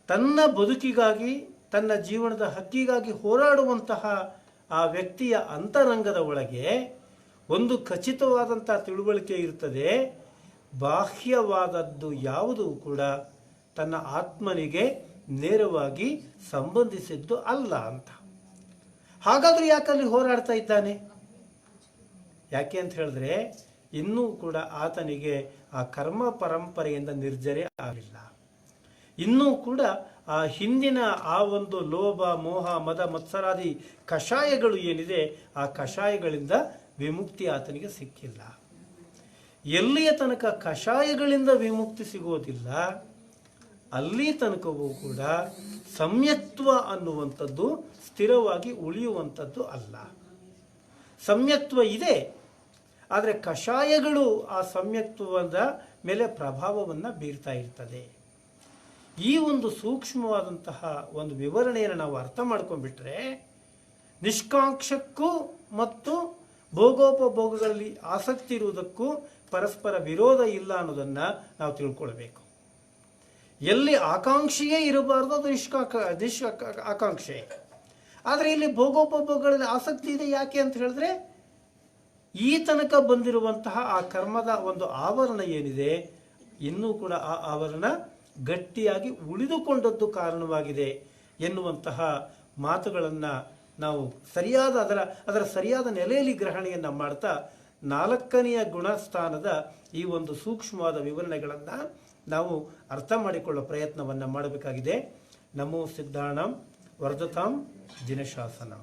ತನ್ನ ಬದುಕಿಗಾಗಿ, ತನ್ನ ಜೀವನದ ಹಕ್ಕಿಗಾಗಿ ಹೋರಾಡುವಂತಹ ಆ ವ್ಯಕ್ತಿಯ ಅಂತರಂಗದ ಒಳಗೆ ಒಂದು ಖಚಿತವಾದಂಥ ತಿಳುವಳಿಕೆ ಇರ್ತದೆ. ಬಾಹ್ಯವಾದದ್ದು ಯಾವುದೂ ಕೂಡ ತನ್ನ ಆತ್ಮನಿಗೆ ನೇರವಾಗಿ ಸಂಬಂಧಿಸಿದ್ದು ಅಲ್ಲ ಅಂತ. ಹಾಗಾದ್ರೂ ಯಾಕಲ್ಲಿ ಹೋರಾಡ್ತಾ ಇದ್ದಾನೆ? ಯಾಕೆ ಅಂತ ಹೇಳಿದ್ರೆ ಇನ್ನೂ ಕೂಡ ಆತನಿಗೆ ಆ ಕರ್ಮ ಪರಂಪರೆಯಿಂದ ನಿರ್ಜರೆ ಆಗಲಿಲ್ಲ. ಇನ್ನೂ ಕೂಡ ಆ ಹಿಂದಿನ ಆ ಒಂದು ಲೋಭ, ಮೋಹ, ಮದ, ಮತ್ಸರಾದಿ ಕಷಾಯಗಳು ಏನಿದೆ ಆ ಕಷಾಯಗಳಿಂದ ವಿಮುಕ್ತಿ ಆತನಿಗೆ ಸಿಕ್ಕಿಲ್ಲ. ಎಲ್ಲಿಯ ತನಕ ಕಷಾಯಗಳಿಂದ ವಿಮುಕ್ತಿ ಸಿಗೋದಿಲ್ಲ ಅಲ್ಲಿ ತನಕವೂ ಕೂಡ ಸಮ್ಯಕ್ತ್ವ ಅನ್ನುವಂಥದ್ದು ಸ್ಥಿರವಾಗಿ ಉಳಿಯುವಂಥದ್ದು ಅಲ್ಲ. ಸಮ್ಯಕ್ತ್ವ ಇದೆ, ಆದರೆ ಕಷಾಯಗಳು ಆ ಸಮ್ಯಕ್ತ್ವದ ಮೇಲೆ ಪ್ರಭಾವವನ್ನು ಬೀರ್ತಾ ಇರ್ತದೆ. ಈ ಒಂದು ಸೂಕ್ಷ್ಮವಾದಂತಹ ಒಂದು ವಿವರಣೆಯನ್ನು ನಾವು ಅರ್ಥ ಮಾಡ್ಕೊಂಡ್ಬಿಟ್ರೆ ನಿಷ್ಕಾಂಕ್ಷಕ್ಕೂ ಮತ್ತು ಭೋಗೋಪಭೋಗಗಳಲ್ಲಿ ಆಸಕ್ತಿ ಇರುವುದಕ್ಕೂ ಪರಸ್ಪರ ವಿರೋಧ ಇಲ್ಲ ಅನ್ನೋದನ್ನು ನಾವು ತಿಳ್ಕೊಳ್ಬೇಕು. ಎಲ್ಲಿ ಆಕಾಂಕ್ಷೆಯೇ ಇರಬಾರ್ದು ಅದು ಆಕಾಂಕ್ಷೆ. ಆದರೆ ಇಲ್ಲಿ ಭೋಗೋಪಭೋಗಗಳಲ್ಲಿ ಆಸಕ್ತಿ ಇದೆ. ಯಾಕೆ ಅಂತ ಹೇಳಿದ್ರೆ ಈ ತನಕ ಬಂದಿರುವಂತಹ ಆ ಕರ್ಮದ ಒಂದು ಆವರಣ ಏನಿದೆ ಇನ್ನೂ ಕೂಡ ಆ ಆವರಣ ಗಟ್ಟಿಯಾಗಿ ಉಳಿದುಕೊಂಡದ್ದು ಕಾರಣವಾಗಿದೆ ಎನ್ನುವಂತಹ ಮಾತುಗಳನ್ನು ನಾವು ಸರಿಯಾದ ಅದರ ಸರಿಯಾದ ನೆಲೆಯಲ್ಲಿ ಗ್ರಹಣೆಯನ್ನು ಮಾಡ್ತಾ 4ನೆಯ ಗುಣಸ್ಥಾನದ ಈ ಒಂದು ಸೂಕ್ಷ್ಮವಾದ ವಿವರಣೆಗಳನ್ನು ನಾವು ಅರ್ಥ ಮಾಡಿಕೊಳ್ಳೋ ಪ್ರಯತ್ನವನ್ನು ಮಾಡಬೇಕಾಗಿದೆ. ನಮೋ ಸಿದ್ಧಾಣಂ ವರ್ಧತಾಂ ಜಿನಶಾಸನಂ.